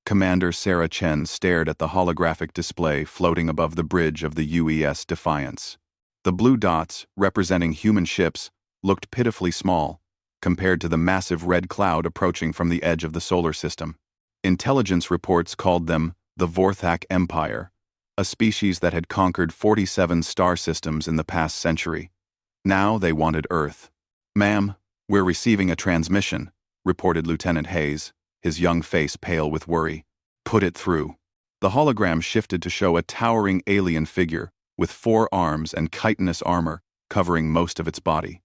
Commander Sarah Chen stared at the holographic display floating above the bridge of the UES Defiance. The blue dots, representing human ships, looked pitifully small, compared to the massive red cloud approaching from the edge of the solar system. Intelligence reports called them the Vorthak Empire, a species that had conquered 47 star systems in the past century. Now they wanted Earth. "Ma'am, we're receiving a transmission," reported Lieutenant Hayes, his young face pale with worry. "Put it through." The hologram shifted to show a towering alien figure with 4 arms and chitinous armor covering most of its body.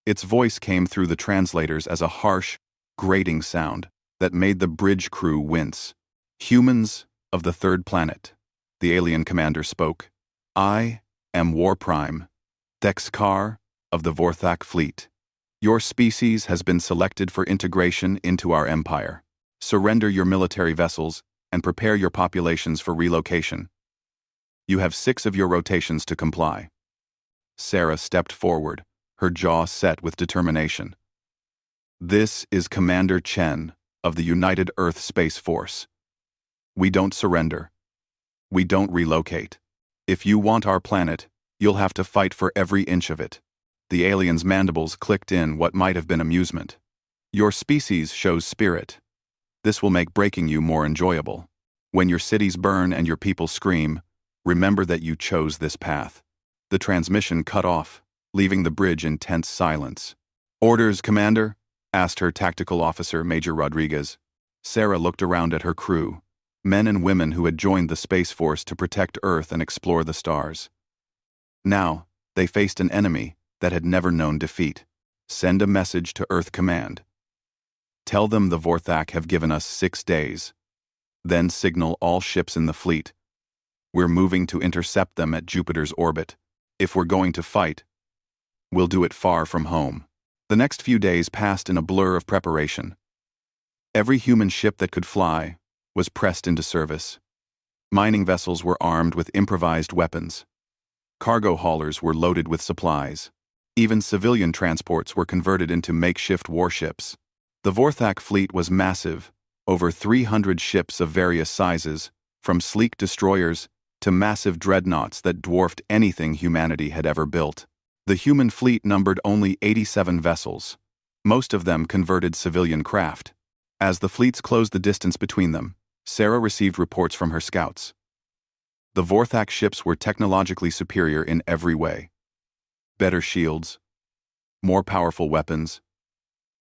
Its voice came through the translators as a harsh, grating sound that made the bridge crew wince. "Humans of the third planet," the alien commander spoke. "I am War Prime, Dexkar of the Vorthak fleet. Your species has been selected for integration into our empire. Surrender your military vessels and prepare your populations for relocation. You have 6 of your rotations to comply." Sarah stepped forward, her jaw set with determination. "This is Commander Chen of the United Earth Space Force. We don't surrender. We don't relocate. If you want our planet, you'll have to fight for every inch of it." The alien's mandibles clicked in what might have been amusement. "Your species shows spirit. This will make breaking you more enjoyable. When your cities burn and your people scream, remember that you chose this path." The transmission cut off, leaving the bridge in tense silence. "Orders, Commander?" asked her tactical officer, Major Rodriguez. Sarah looked around at her crew, men and women who had joined the Space Force to protect Earth and explore the stars. Now, they faced an enemy that had never known defeat. "Send a message to Earth Command. Tell them the Vorthak have given us 6 days. Then signal all ships in the fleet. We're moving to intercept them at Jupiter's orbit. If we're going to fight, we'll do it far from home." The next few days passed in a blur of preparation. Every human ship that could fly was pressed into service. Mining vessels were armed with improvised weapons. Cargo haulers were loaded with supplies. Even civilian transports were converted into makeshift warships. The Vorthak fleet was massive, over 300 ships of various sizes, from sleek destroyers to massive dreadnoughts that dwarfed anything humanity had ever built. The human fleet numbered only 87 vessels, most of them converted civilian craft. As the fleets closed the distance between them, Sarah received reports from her scouts. The Vorthak ships were technologically superior in every way. Better shields, more powerful weapons,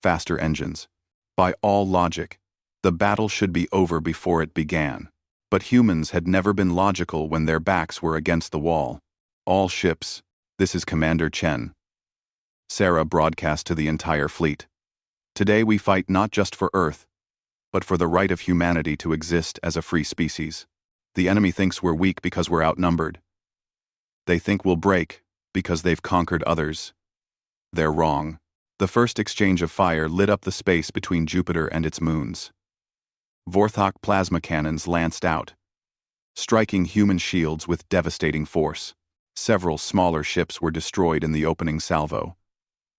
faster engines. By all logic, the battle should be over before it began. But humans had never been logical when their backs were against the wall. "All ships, this is Commander Chen." Sarah broadcast to the entire fleet. "Today we fight not just for Earth, but for the right of humanity to exist as a free species. The enemy thinks we're weak because we're outnumbered. They think we'll break because they've conquered others. They're wrong." The first exchange of fire lit up the space between Jupiter and its moons. Vorthak plasma cannons lanced out, striking human shields with devastating force. Several smaller ships were destroyed in the opening salvo,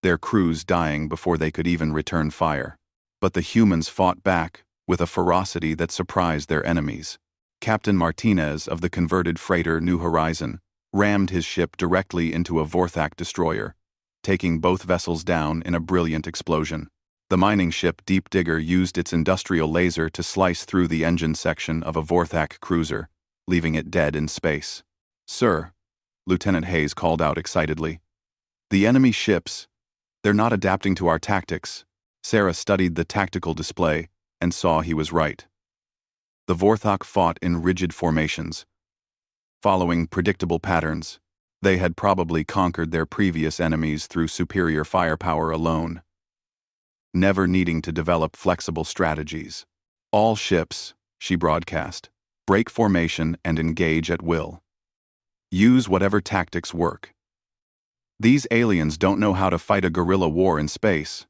their crews dying before they could even return fire. But the humans fought back with a ferocity that surprised their enemies. Captain Martinez of the converted freighter New Horizon rammed his ship directly into a Vorthak destroyer, taking both vessels down in a brilliant explosion. The mining ship Deep Digger used its industrial laser to slice through the engine section of a Vorthak cruiser, leaving it dead in space. "Sir," Lieutenant Hayes called out excitedly, "the enemy ships, they're not adapting to our tactics." Sarah studied the tactical display and saw he was right. The Vorthak fought in rigid formations, following predictable patterns. They had probably conquered their previous enemies through superior firepower alone, never needing to develop flexible strategies. "All ships," she broadcast, "break formation and engage at will. Use whatever tactics work. These aliens don't know how to fight a guerrilla war in space."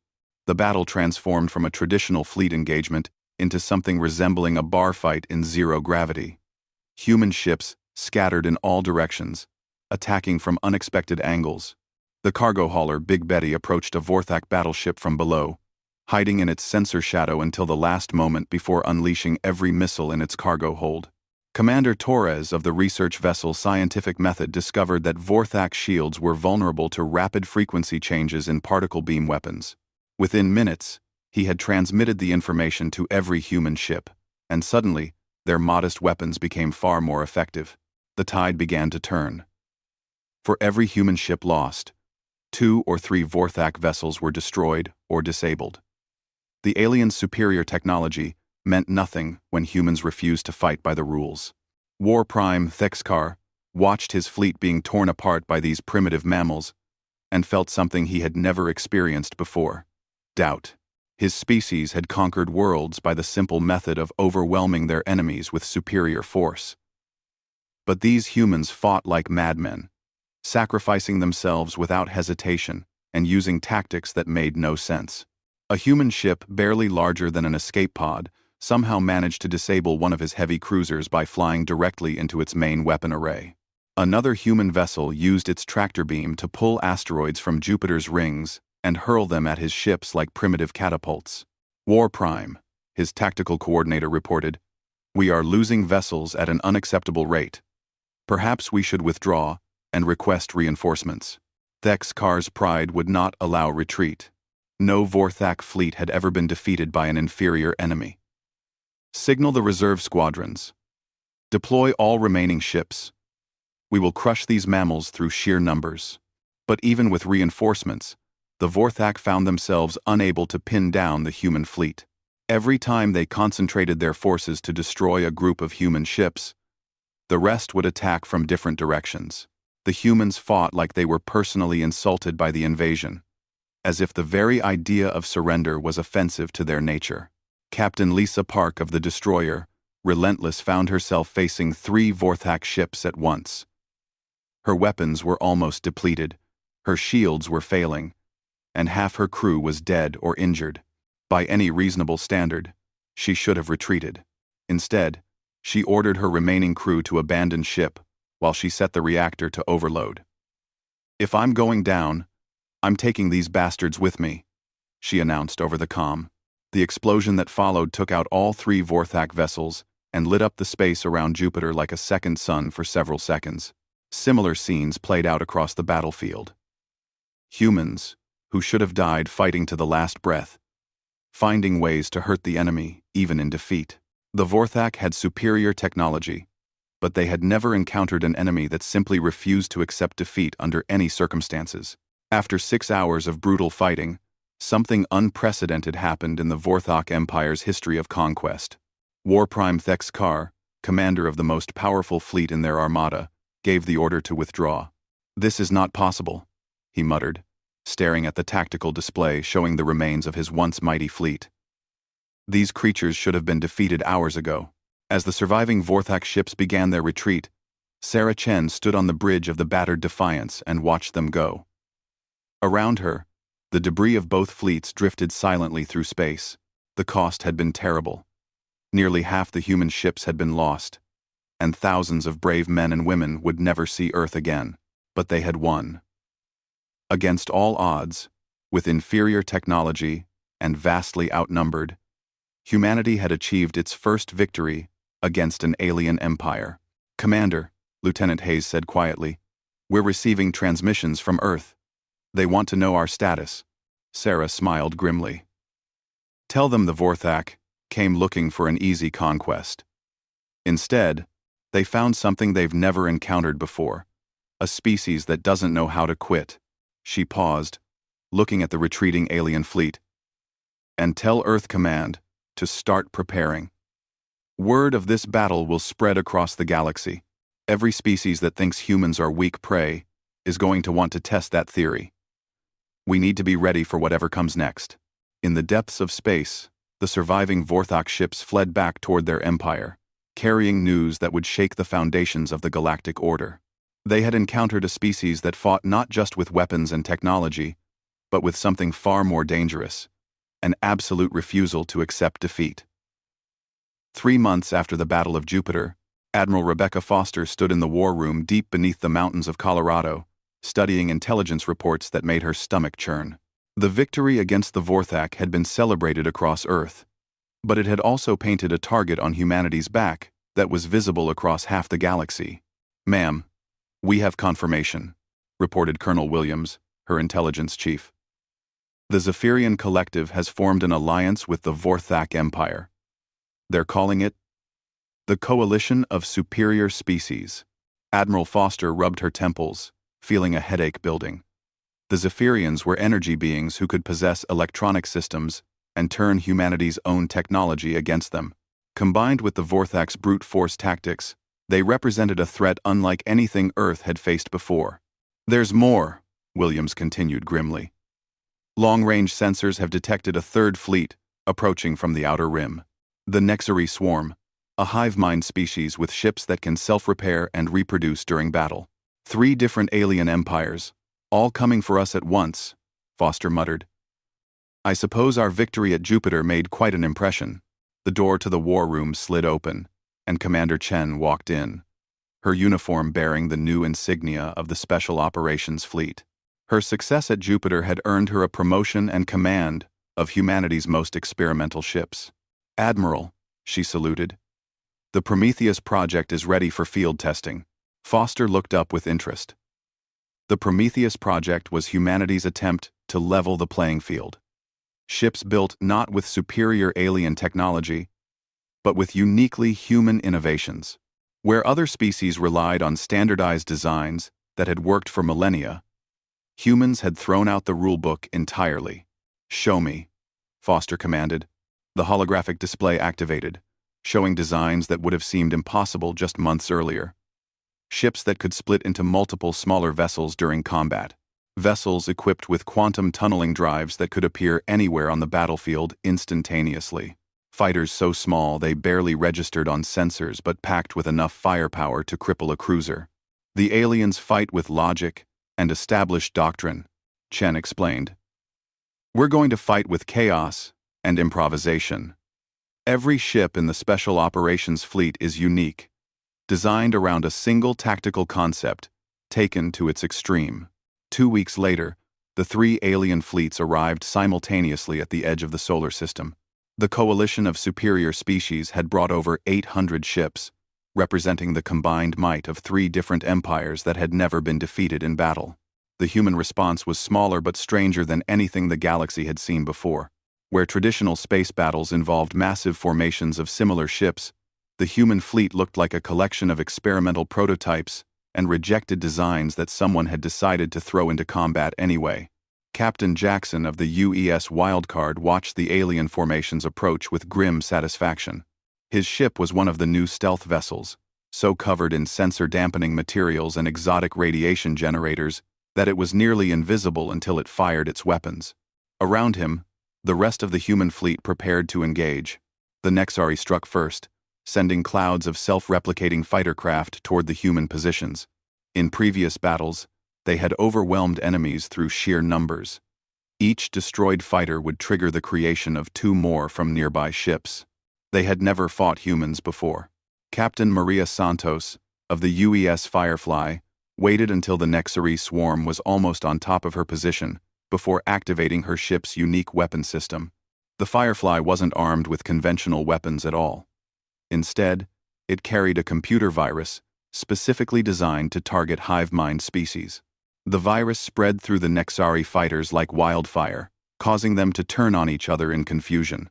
The battle transformed from a traditional fleet engagement into something resembling a bar fight in zero gravity. Human ships scattered in all directions, attacking from unexpected angles. The cargo hauler Big Betty approached a Vorthak battleship from below, hiding in its sensor shadow until the last moment before unleashing every missile in its cargo hold. Commander Torres of the research vessel Scientific Method discovered that Vorthak shields were vulnerable to rapid frequency changes in particle beam weapons. Within minutes, he had transmitted the information to every human ship, and suddenly, their modest weapons became far more effective. The tide began to turn. For every human ship lost, 2 or 3 Vorthak vessels were destroyed or disabled. The aliens' superior technology meant nothing when humans refused to fight by the rules. War Prime Thexkar watched his fleet being torn apart by these primitive mammals and felt something he had never experienced before: doubt. His species had conquered worlds by the simple method of overwhelming their enemies with superior force. But these humans fought like madmen, sacrificing themselves without hesitation and using tactics that made no sense. A human ship barely larger than an escape pod somehow managed to disable one of his heavy cruisers by flying directly into its main weapon array. Another human vessel used its tractor beam to pull asteroids from Jupiter's rings and hurl them at his ships like primitive catapults. War Prime, his tactical coordinator, reported, "We are losing vessels at an unacceptable rate. Perhaps we should withdraw and request reinforcements." Thexkar's pride would not allow retreat. No Vorthak fleet had ever been defeated by an inferior enemy. "Signal the reserve squadrons. Deploy all remaining ships. We will crush these mammals through sheer numbers." But even with reinforcements, the Vorthak found themselves unable to pin down the human fleet. Every time they concentrated their forces to destroy a group of human ships, the rest would attack from different directions. The humans fought like they were personally insulted by the invasion, as if the very idea of surrender was offensive to their nature. Captain Lisa Park of the destroyer, Relentless, found herself facing 3 Vorthak ships at once. Her weapons were almost depleted, her shields were failing, and half her crew was dead or injured. By any reasonable standard, she should have retreated. Instead, she ordered her remaining crew to abandon ship while she set the reactor to overload. "If I'm going down, I'm taking these bastards with me," she announced over the comm. The explosion that followed took out all 3 Vorthak vessels and lit up the space around Jupiter like a second sun for several seconds. Similar scenes played out across the battlefield. Humans, who should have died fighting to the last breath, finding ways to hurt the enemy, even in defeat. The Vorthak had superior technology, but they had never encountered an enemy that simply refused to accept defeat under any circumstances. After 6 hours of brutal fighting, something unprecedented happened in the Vorthak Empire's history of conquest. War Prime Thexkar, commander of the most powerful fleet in their armada, gave the order to withdraw. "This is not possible," he muttered, staring at the tactical display showing the remains of his once mighty fleet. These creatures should have been defeated hours ago. As the surviving Vorthak ships began their retreat, Sarah Chen stood on the bridge of the battered Defiance and watched them go. Around her, the debris of both fleets drifted silently through space. The cost had been terrible. Nearly half the human ships had been lost, and thousands of brave men and women would never see Earth again. But they had won. Against all odds, with inferior technology and vastly outnumbered, humanity had achieved its first victory against an alien empire. "Commander," Lieutenant Hayes said quietly, "we're receiving transmissions from Earth. They want to know our status." Sarah smiled grimly. "Tell them the Vorthak came looking for an easy conquest. Instead, they found something they've never encountered before, a species that doesn't know how to quit." She paused, looking at the retreating alien fleet. "And tell Earth Command to start preparing. Word of this battle will spread across the galaxy. Every species that thinks humans are weak prey is going to want to test that theory. We need to be ready for whatever comes next." In the depths of space, the surviving Vorthak ships fled back toward their empire, carrying news that would shake the foundations of the galactic order. They had encountered a species that fought not just with weapons and technology, but with something far more dangerous: an absolute refusal to accept defeat. 3 months after the Battle of Jupiter, Admiral Rebecca Foster stood in the war room deep beneath the mountains of Colorado, studying intelligence reports that made her stomach churn. The victory against the Vorthak had been celebrated across Earth, but it had also painted a target on humanity's back that was visible across half the galaxy. "Ma'am, we have confirmation," reported Colonel Williams, her intelligence chief. "The Zephyrian Collective has formed an alliance with the Vorthak Empire. They're calling it the Coalition of Superior Species." Admiral Foster rubbed her temples, feeling a headache building. The Zephyrians were energy beings who could possess electronic systems and turn humanity's own technology against them. Combined with the Vorthak's brute force tactics, they represented a threat unlike anything Earth had faced before. "There's more," Williams continued grimly. "Long-range sensors have detected a third fleet approaching from the outer rim. The Nexari Swarm, a hive mind species with ships that can self-repair and reproduce during battle. 3 different alien empires, all coming for us at once," Foster muttered. "I suppose our victory at Jupiter made quite an impression." The door to the war room slid open, and Commander Chen walked in, her uniform bearing the new insignia of the Special Operations Fleet. Her success at Jupiter had earned her a promotion and command of humanity's most experimental ships. "Admiral," she saluted. "The Prometheus project is ready for field testing." Foster looked up with interest. The Prometheus project was humanity's attempt to level the playing field. Ships built not with superior alien technology, but with uniquely human innovations. Where other species relied on standardized designs that had worked for millennia, humans had thrown out the rulebook entirely. "Show me," Foster commanded. The holographic display activated, showing designs that would have seemed impossible just months earlier. Ships that could split into multiple smaller vessels during combat. Vessels equipped with quantum tunneling drives that could appear anywhere on the battlefield instantaneously. Fighters so small they barely registered on sensors but packed with enough firepower to cripple a cruiser. "The aliens fight with logic and established doctrine," Chen explained. "We're going to fight with chaos and improvisation. Every ship in the Special Operations Fleet is unique, designed around a single tactical concept, taken to its extreme." 2 weeks later, the 3 alien fleets arrived simultaneously at the edge of the solar system. The coalition of superior species had brought over 800 ships, representing the combined might of 3 different empires that had never been defeated in battle. The human response was smaller but stranger than anything the galaxy had seen before. Where traditional space battles involved massive formations of similar ships, the human fleet looked like a collection of experimental prototypes and rejected designs that someone had decided to throw into combat anyway. Captain Jackson of the UES Wildcard watched the alien formations approach with grim satisfaction. His ship was one of the new stealth vessels, so covered in sensor-dampening materials and exotic radiation generators that it was nearly invisible until it fired its weapons. Around him, the rest of the human fleet prepared to engage. The Nexari struck first, sending clouds of self-replicating fighter craft toward the human positions. In previous battles, they had overwhelmed enemies through sheer numbers. Each destroyed fighter would trigger the creation of 2 more from nearby ships. They had never fought humans before. Captain Maria Santos, of the UES Firefly, waited until the Nexari swarm was almost on top of her position before activating her ship's unique weapon system. The Firefly wasn't armed with conventional weapons at all. Instead, it carried a computer virus specifically designed to target hive mind species. The virus spread through the Nexari fighters like wildfire, causing them to turn on each other in confusion.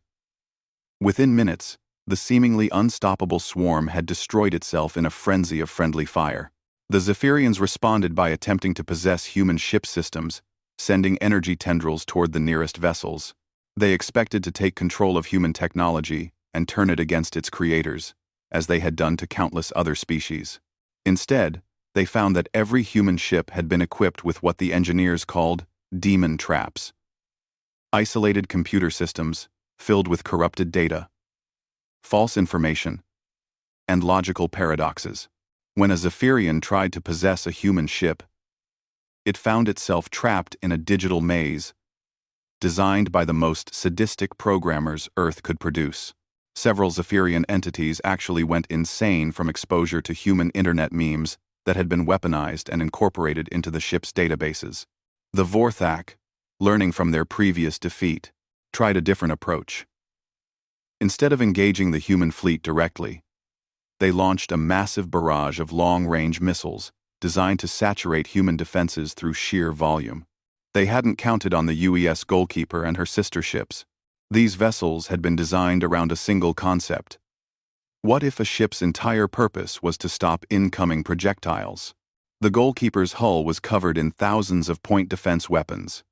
Within minutes, the seemingly unstoppable swarm had destroyed itself in a frenzy of friendly fire. The Zephyrians responded by attempting to possess human ship systems, sending energy tendrils toward the nearest vessels. They expected to take control of human technology and turn it against its creators, as they had done to countless other species. Instead, they found that every human ship had been equipped with what the engineers called demon traps. Isolated computer systems filled with corrupted data, false information, and logical paradoxes. When a Zephyrian tried to possess a human ship, it found itself trapped in a digital maze, designed by the most sadistic programmers Earth could produce. Several Zephyrian entities actually went insane from exposure to human internet memes that had been weaponized and incorporated into the ship's databases. The Vorthak, learning from their previous defeat, tried a different approach. Instead of engaging the human fleet directly, they launched a massive barrage of long-range missiles designed to saturate human defenses through sheer volume. They hadn't counted on the UES Goalkeeper and her sister ships. These vessels had been designed around a single concept. What if a ship's entire purpose was to stop incoming projectiles? The Goalkeeper's hull was covered in thousands of point defense weapons,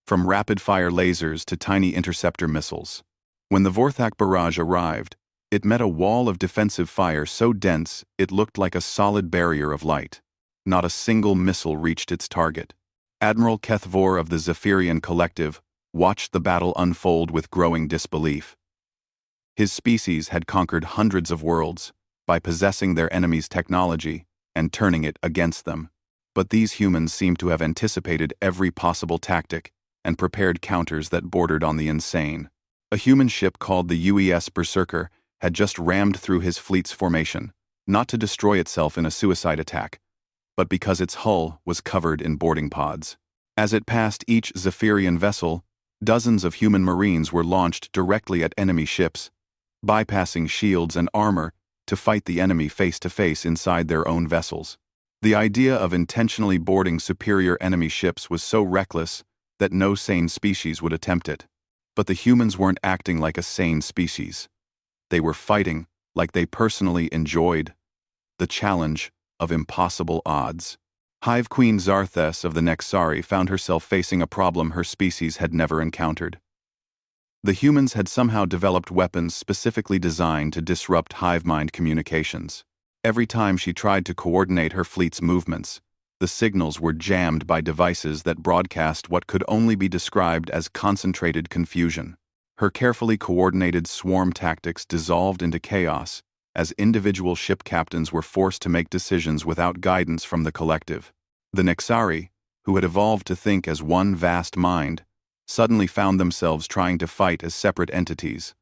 from rapid-fire lasers to tiny interceptor missiles. When the Vorthak barrage arrived, it met a wall of defensive fire so dense it looked like a solid barrier of light. Not a single missile reached its target. Admiral Kethvor of the Zephyrian Collective watched the battle unfold with growing disbelief. His species had conquered hundreds of worlds by possessing their enemies' technology and turning it against them. But these humans seemed to have anticipated every possible tactic and prepared counters that bordered on the insane. A human ship called the UES Berserker had just rammed through his fleet's formation, not to destroy itself in a suicide attack, but because its hull was covered in boarding pods. As it passed each Zephyrian vessel, dozens of human marines were launched directly at enemy ships, bypassing shields and armor to fight the enemy face-to-face inside their own vessels. The idea of intentionally boarding superior enemy ships was so reckless that no sane species would attempt it. But the humans weren't acting like a sane species. They were fighting like they personally enjoyed the challenge of impossible odds. Hive Queen Zarthes of the Nexari found herself facing a problem her species had never encountered. The humans had somehow developed weapons specifically designed to disrupt hive mind communications. Every time she tried to coordinate her fleet's movements, the signals were jammed by devices that broadcast what could only be described as concentrated confusion. Her carefully coordinated swarm tactics dissolved into chaos as individual ship captains were forced to make decisions without guidance from the collective. The Nexari, who had evolved to think as one vast mind, suddenly found themselves trying to fight as separate entities,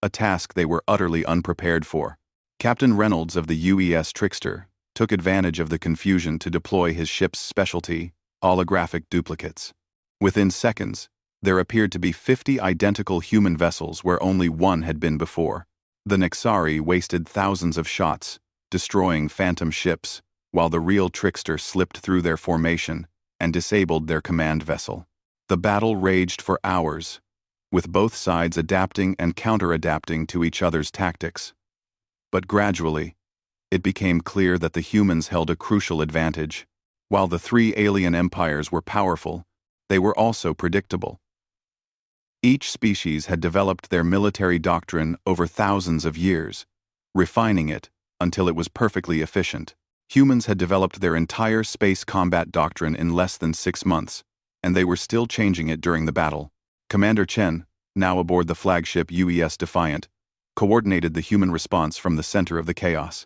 a task they were utterly unprepared for. Captain Reynolds of the UES Trickster took advantage of the confusion to deploy his ship's specialty, holographic duplicates. Within seconds, there appeared to be 50 identical human vessels where only one had been before. The Nexari wasted thousands of shots, destroying phantom ships, while the real Trickster slipped through their formation and disabled their command vessel. The battle raged for hours, with both sides adapting and counter-adapting to each other's tactics. But gradually, it became clear that the humans held a crucial advantage. While the three alien empires were powerful, they were also predictable. Each species had developed their military doctrine over thousands of years, refining it until it was perfectly efficient. Humans had developed their entire space combat doctrine in less than 6 months, and they were still changing it during the battle. Commander Chen, now aboard the flagship UES Defiant, coordinated the human response from the center of the chaos.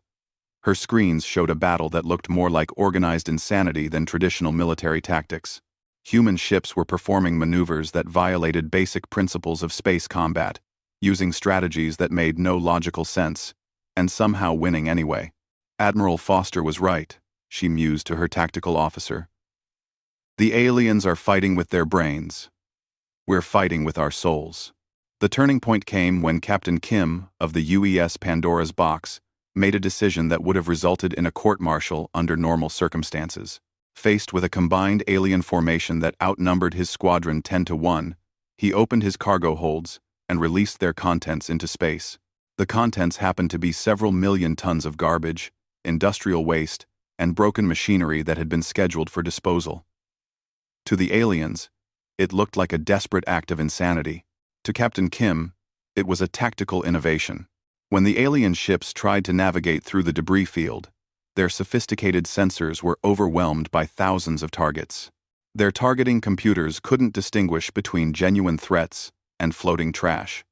Her screens showed a battle that looked more like organized insanity than traditional military tactics. Human ships were performing maneuvers that violated basic principles of space combat, using strategies that made no logical sense, and somehow winning anyway. Admiral Foster was right, she mused to her tactical officer. The aliens are fighting with their brains. We're fighting with our souls. The turning point came when Captain Kim of the UES Pandora's Box made a decision that would have resulted in a court-martial under normal circumstances. Faced with a combined alien formation that outnumbered his squadron 10-1, he opened his cargo holds and released their contents into space. The contents happened to be several million tons of garbage, industrial waste, and broken machinery that had been scheduled for disposal. To the aliens, it looked like a desperate act of insanity. To Captain Kim, it was a tactical innovation. When the alien ships tried to navigate through the debris field, their sophisticated sensors were overwhelmed by thousands of targets. Their targeting computers couldn't distinguish between genuine threats and floating trash.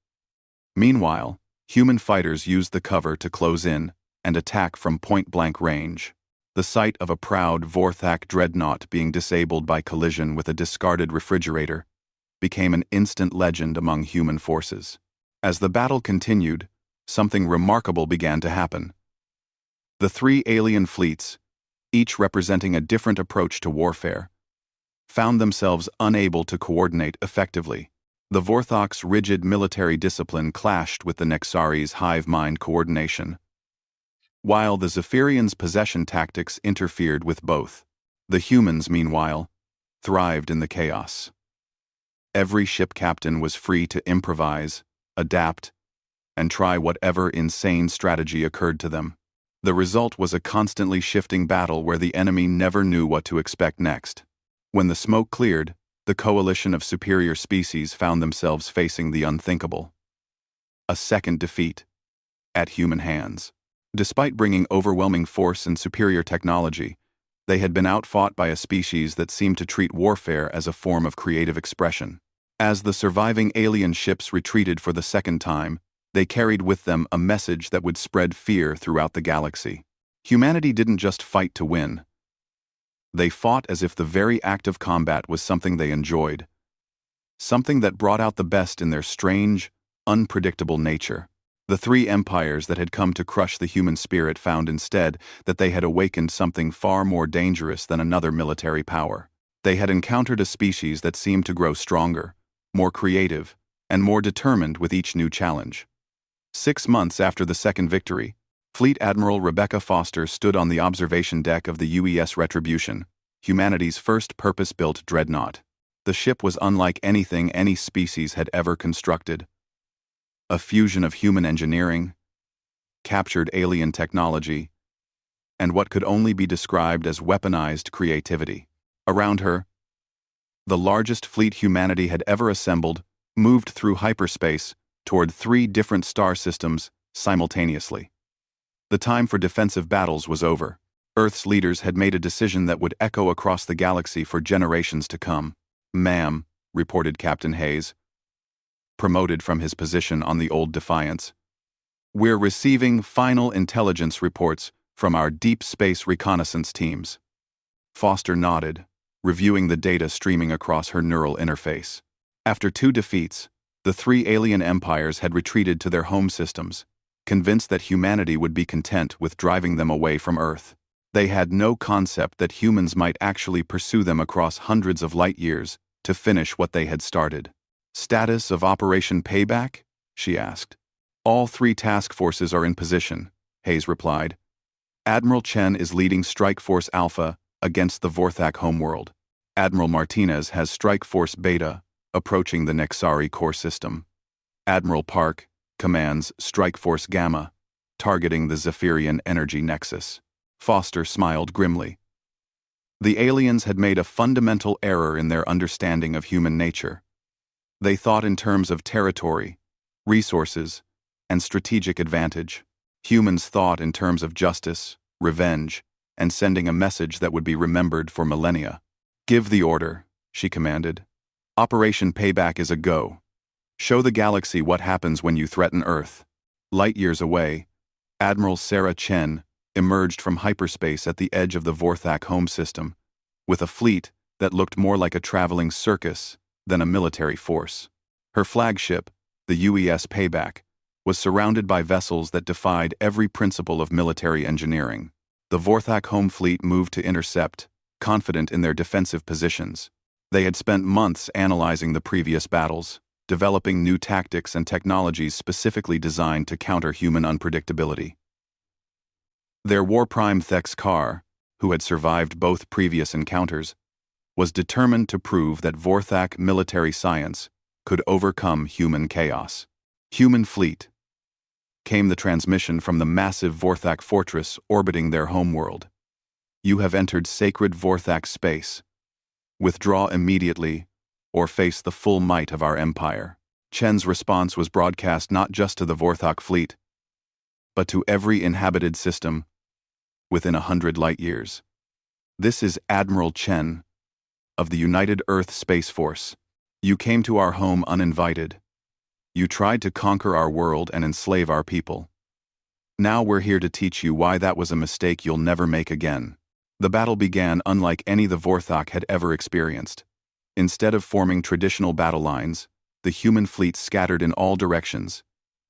Meanwhile, human fighters used the cover to close in and attack from point-blank range. The sight of a proud Vorthak dreadnought being disabled by collision with a discarded refrigerator became an instant legend among human forces. As the battle continued, something remarkable began to happen. The three alien fleets, each representing a different approach to warfare, found themselves unable to coordinate effectively. The Vorthok's rigid military discipline clashed with the Nexari's hive-mind coordination, while the Zephyrians' possession tactics interfered with both. The humans, meanwhile, thrived in the chaos. Every ship captain was free to improvise, adapt, and try whatever insane strategy occurred to them. The result was a constantly shifting battle where the enemy never knew what to expect next. When the smoke cleared, the coalition of superior species found themselves facing the unthinkable. A second defeat, at human hands. Despite bringing overwhelming force and superior technology, they had been outfought by a species that seemed to treat warfare as a form of creative expression. As the surviving alien ships retreated for the second time, they carried with them a message that would spread fear throughout the galaxy. Humanity didn't just fight to win. They fought as if the very act of combat was something they enjoyed, something that brought out the best in their strange, unpredictable nature. The three empires that had come to crush the human spirit found instead that they had awakened something far more dangerous than another military power. They had encountered a species that seemed to grow stronger, more creative, and more determined with each new challenge. 6 months after the second victory, Fleet Admiral Rebecca Foster stood on the observation deck of the UES Retribution, humanity's first purpose-built dreadnought. The ship was unlike anything any species had ever constructed. A fusion of human engineering, captured alien technology, and what could only be described as weaponized creativity. Around her, the largest fleet humanity had ever assembled moved through hyperspace toward 3 different star systems simultaneously. The time for defensive battles was over. Earth's leaders had made a decision that would echo across the galaxy for generations to come. "Ma'am," reported Captain Hayes, promoted from his position on the old Defiance, "we're receiving final intelligence reports from our deep space reconnaissance teams." Foster nodded, reviewing the data streaming across her neural interface. After 2 defeats, the 3 alien empires had retreated to their home systems, convinced that humanity would be content with driving them away from Earth. They had no concept that humans might actually pursue them across hundreds of light years to finish what they had started. "Status of Operation Payback?" she asked. "All 3 task forces are in position," Hayes replied. "Admiral Chen is leading Strike Force Alpha against the Vorthak homeworld. Admiral Martinez has Strike Force Beta approaching the Nexari core system. Admiral Park commands Strike Force Gamma, targeting the Zephyrian energy nexus." Foster smiled grimly. The aliens had made a fundamental error in their understanding of human nature. They thought in terms of territory, resources, and strategic advantage. Humans thought in terms of justice, revenge, and sending a message that would be remembered for millennia. "Give the order," she commanded. "Operation Payback is a go. Show the galaxy what happens when you threaten Earth." Light years away, Admiral Sarah Chen emerged from hyperspace at the edge of the Vorthak home system, with a fleet that looked more like a traveling circus than a military force. Her flagship, the UES Payback, was surrounded by vessels that defied every principle of military engineering. The Vorthak home fleet moved to intercept, confident in their defensive positions. They had spent months analyzing the previous battles, developing new tactics and technologies specifically designed to counter human unpredictability. Their war prime Thex Kar, who had survived both previous encounters, was determined to prove that Vorthak military science could overcome human chaos. "Human fleet," came the transmission from the massive Vorthak fortress orbiting their homeworld. "You have entered sacred Vorthak space. Withdraw immediately, or face the full might of our empire." Chen's response was broadcast not just to the Vorthak fleet, but to every inhabited system within 100 light years. "This is Admiral Chen of the United Earth Space Force. You came to our home uninvited. You tried to conquer our world and enslave our people. Now we're here to teach you why that was a mistake you'll never make again." The battle began unlike any the Vorthak had ever experienced. Instead of forming traditional battle lines, the human fleet scattered in all directions,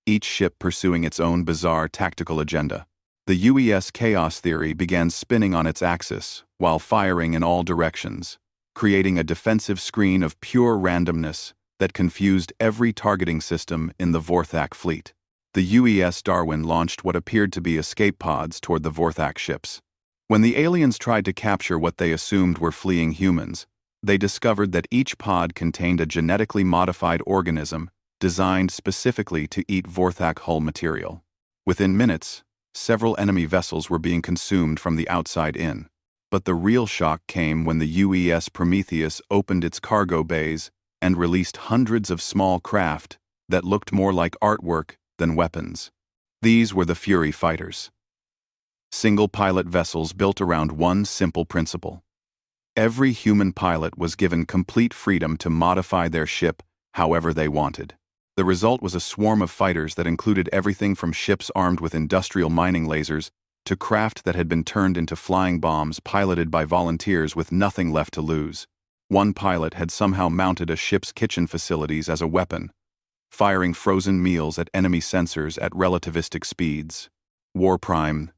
each ship pursuing its own bizarre tactical agenda. The UES chaos theory began spinning on its axis while firing in all directions, creating a defensive screen of pure randomness that confused every targeting system in the Vorthak fleet. The UES Darwin launched what appeared to be escape pods toward the Vorthak ships. When the aliens tried to capture what they assumed were fleeing humans, they discovered that each pod contained a genetically modified organism designed specifically to eat Vorthak hull material. Within minutes, several enemy vessels were being consumed from the outside in. But the real shock came when the UES Prometheus opened its cargo bays and released hundreds of small craft that looked more like artwork than weapons. These were the Fury fighters. Single-pilot vessels built around one simple principle. Every human pilot was given complete freedom to modify their ship however they wanted. The result was a swarm of fighters that included everything from ships armed with industrial mining lasers to craft that had been turned into flying bombs piloted by volunteers with nothing left to lose. One pilot had somehow mounted a ship's kitchen facilities as a weapon, firing frozen meals at enemy sensors at relativistic speeds. War Prime.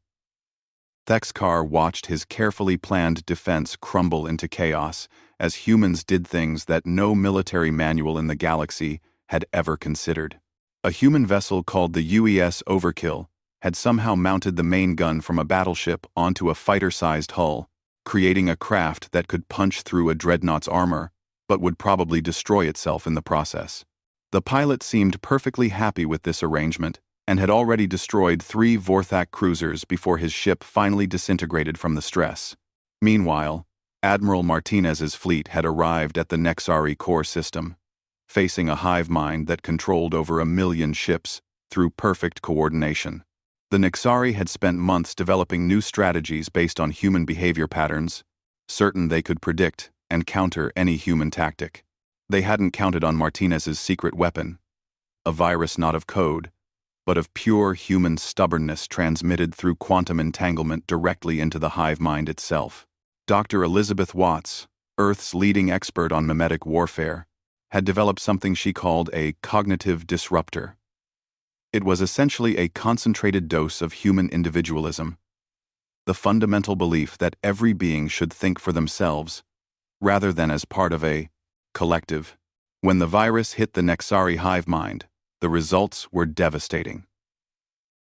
Thexkar watched his carefully planned defense crumble into chaos as humans did things that no military manual in the galaxy had ever considered. A human vessel called the UES Overkill had somehow mounted the main gun from a battleship onto a fighter-sized hull, creating a craft that could punch through a dreadnought's armor, but would probably destroy itself in the process. The pilot seemed perfectly happy with this arrangement and had already destroyed 3 Vorthak cruisers before his ship finally disintegrated from the stress. Meanwhile, Admiral Martinez's fleet had arrived at the Nexari core system, facing a hive mind that controlled over 1 million ships through perfect coordination. The Nexari had spent months developing new strategies based on human behavior patterns, certain they could predict and counter any human tactic. They hadn't counted on Martinez's secret weapon, a virus not of code, but of pure human stubbornness transmitted through quantum entanglement directly into the hive mind itself. Dr. Elizabeth Watts, Earth's leading expert on mimetic warfare, had developed something she called a cognitive disruptor. It was essentially a concentrated dose of human individualism, the fundamental belief that every being should think for themselves, rather than as part of a collective. When the virus hit the Nexari hive mind, the results were devastating.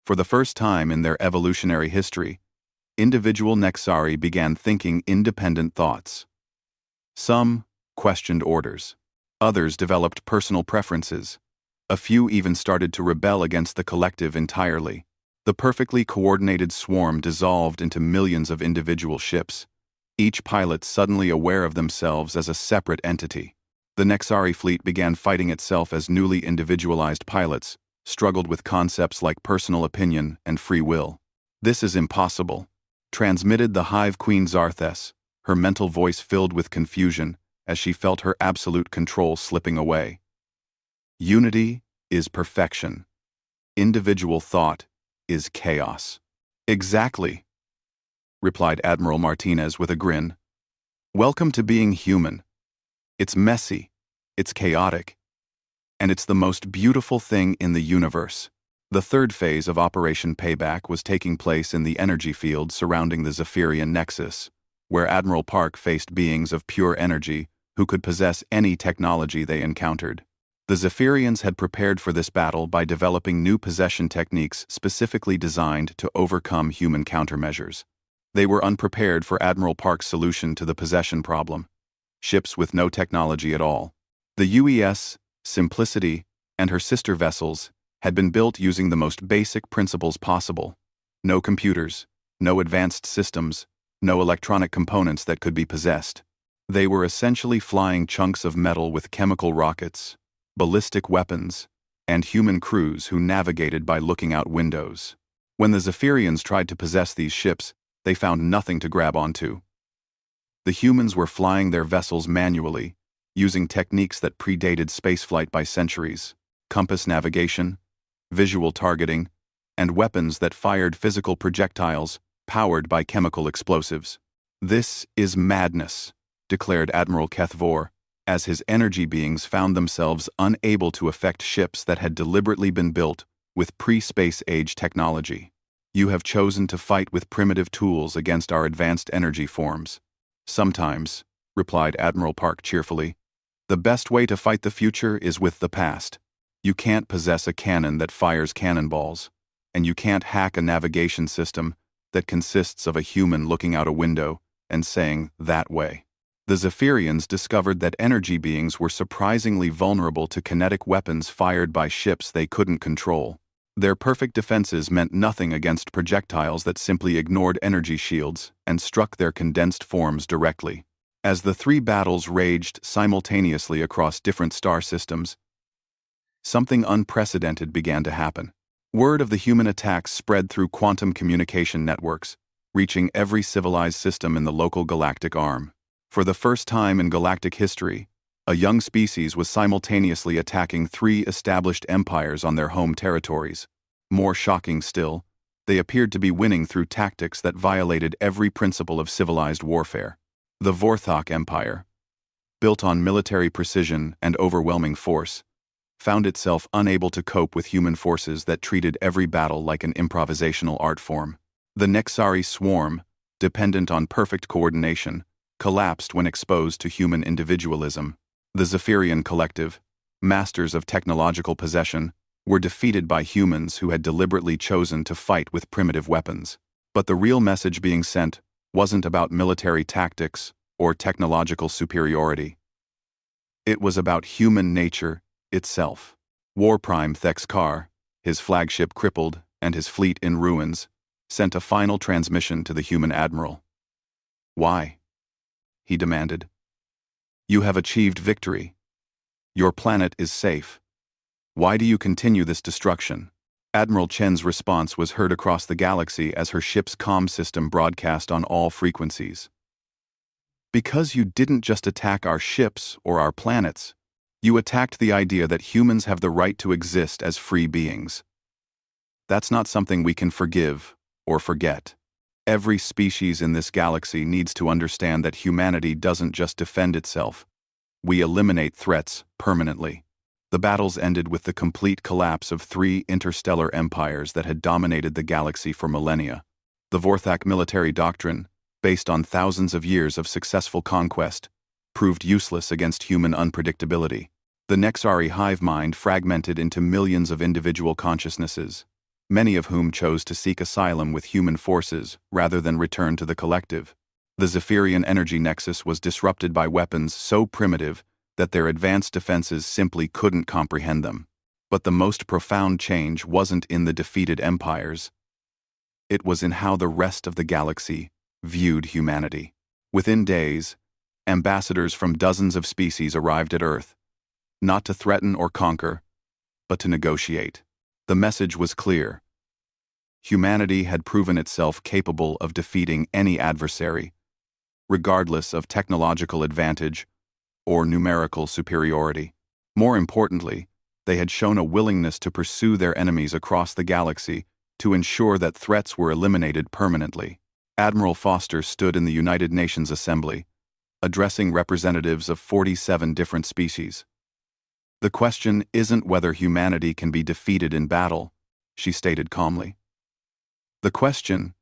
For the first time in their evolutionary history, individual Nexari began thinking independent thoughts. Some questioned orders. Others developed personal preferences. A few even started to rebel against the collective entirely. The perfectly coordinated swarm dissolved into millions of individual ships, each pilot suddenly aware of themselves as a separate entity. The Nexari fleet began fighting itself as newly individualized pilots, struggled with concepts like personal opinion and free will. "This is impossible," transmitted the Hive Queen Zarthes, her mental voice filled with confusion as she felt her absolute control slipping away. "Unity is perfection. Individual thought is chaos." "Exactly," replied Admiral Martinez with a grin. "Welcome to being human. It's messy, it's chaotic, and it's the most beautiful thing in the universe." The third phase of Operation Payback was taking place in the energy field surrounding the Zephyrian Nexus, where Admiral Park faced beings of pure energy who could possess any technology they encountered. The Zephyrians had prepared for this battle by developing new possession techniques specifically designed to overcome human countermeasures. They were unprepared for Admiral Park's solution to the possession problem: ships with no technology at all. The UES, Simplicity, and her sister vessels had been built using the most basic principles possible. No computers, no advanced systems, no electronic components that could be possessed. They were essentially flying chunks of metal with chemical rockets, ballistic weapons, and human crews who navigated by looking out windows. When the Zephyrians tried to possess these ships, they found nothing to grab onto. The humans were flying their vessels manually, using techniques that predated spaceflight by centuries: compass navigation, visual targeting, and weapons that fired physical projectiles powered by chemical explosives. "This is madness," declared Admiral Kethvor, as his energy beings found themselves unable to affect ships that had deliberately been built with pre-space age technology. "You have chosen to fight with primitive tools against our advanced energy forms. Sometimes replied Admiral Park cheerfully. "The best way to fight the future is with the past. You can't possess a cannon that fires cannonballs, and you can't hack a navigation system that consists of a human looking out a window and saying, 'that way.'" The Zephyrians discovered that energy beings were surprisingly vulnerable to kinetic weapons fired by ships they couldn't control. Their perfect defenses meant nothing against projectiles that simply ignored energy shields and struck their condensed forms directly. As the three battles raged simultaneously across different star systems, something unprecedented began to happen. Word of the human attacks spread through quantum communication networks, reaching every civilized system in the local galactic arm. For the first time in galactic history, a young species was simultaneously attacking three established empires on their home territories. More shocking still, they appeared to be winning through tactics that violated every principle of civilized warfare. The Vorthok Empire, built on military precision and overwhelming force, found itself unable to cope with human forces that treated every battle like an improvisational art form. The Nexari swarm, dependent on perfect coordination, collapsed when exposed to human individualism. The Zephyrian collective, masters of technological possession, were defeated by humans who had deliberately chosen to fight with primitive weapons. But the real message being sent wasn't about military tactics or technological superiority. It was about human nature itself. War Prime Thexkar, his flagship crippled and his fleet in ruins, sent a final transmission to the human admiral. "Why?" he demanded. "You have achieved victory. Your planet is safe. Why do you continue this destruction?" Admiral Chen's response was heard across the galaxy as her ship's comm system broadcast on all frequencies. "Because you didn't just attack our ships or our planets. You attacked the idea that humans have the right to exist as free beings. That's not something we can forgive or forget. Every species in this galaxy needs to understand that humanity doesn't just defend itself. We eliminate threats permanently." The battles ended with the complete collapse of three interstellar empires that had dominated the galaxy for millennia. The Vorthak military doctrine, based on thousands of years of successful conquest, proved useless against human unpredictability. The Nexari hive mind fragmented into millions of individual consciousnesses, many of whom chose to seek asylum with human forces rather than return to the collective. The Zephyrian energy nexus was disrupted by weapons so primitive that their advanced defenses simply couldn't comprehend them. But the most profound change wasn't in the defeated empires. It was in how the rest of the galaxy viewed humanity. Within days, ambassadors from dozens of species arrived at Earth, not to threaten or conquer, but to negotiate. The message was clear. Humanity had proven itself capable of defeating any adversary, regardless of technological advantage or numerical superiority. More importantly, they had shown a willingness to pursue their enemies across the galaxy to ensure that threats were eliminated permanently. Admiral Foster stood in the United Nations Assembly, addressing representatives of 47 different species. "The question isn't whether humanity can be defeated in battle," she stated calmly. "The question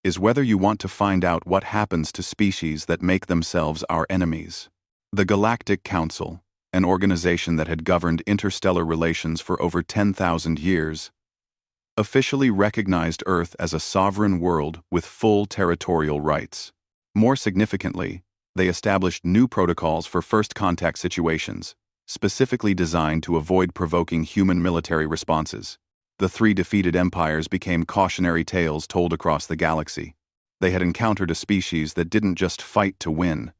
is whether you want to find out what happens to species that make themselves our enemies." The Galactic Council, an organization that had governed interstellar relations for over 10,000 years, officially recognized Earth as a sovereign world with full territorial rights. More significantly, they established new protocols for first contact situations, specifically designed to avoid provoking human military responses. The three defeated empires became cautionary tales told across the galaxy. They had encountered a species that didn't just fight to win.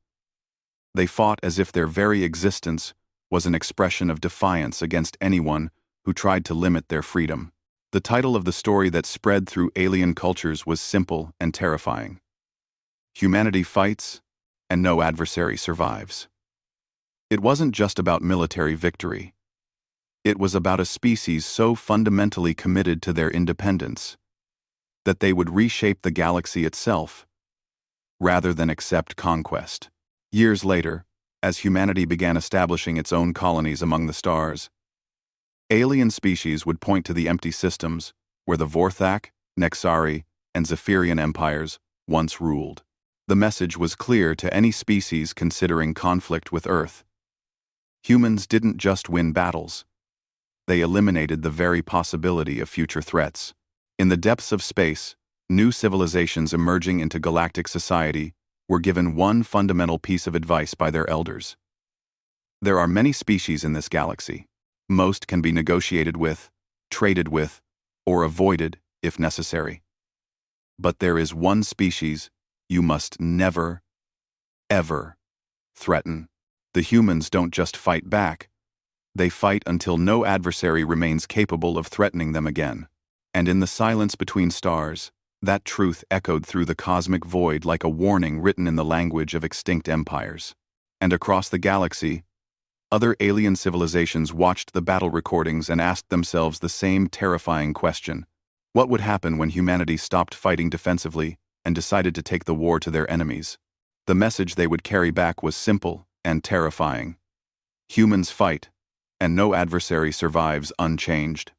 They fought as if their very existence was an expression of defiance against anyone who tried to limit their freedom. The title of the story that spread through alien cultures was simple and terrifying. Humanity fights, and no adversary survives. It wasn't just about military victory. It was about a species so fundamentally committed to their independence that they would reshape the galaxy itself rather than accept conquest. Years later, as humanity began establishing its own colonies among the stars, alien species would point to the empty systems where the Vorthak, Nexari, and Zephyrian empires once ruled. The message was clear to any species considering conflict with Earth. Humans didn't just win battles. They eliminated the very possibility of future threats. In the depths of space, new civilizations emerging into galactic society were given one fundamental piece of advice by their elders. There are many species in this galaxy. Most can be negotiated with, traded with, or avoided if necessary. But there is one species you must never, ever threaten. The humans don't just fight back. They fight until no adversary remains capable of threatening them again. And in the silence between stars, that truth echoed through the cosmic void like a warning written in the language of extinct empires. And across the galaxy, other alien civilizations watched the battle recordings and asked themselves the same terrifying question. What would happen when humanity stopped fighting defensively and decided to take the war to their enemies? The message they would carry back was simple and terrifying. Humans fight, and no adversary survives unchanged.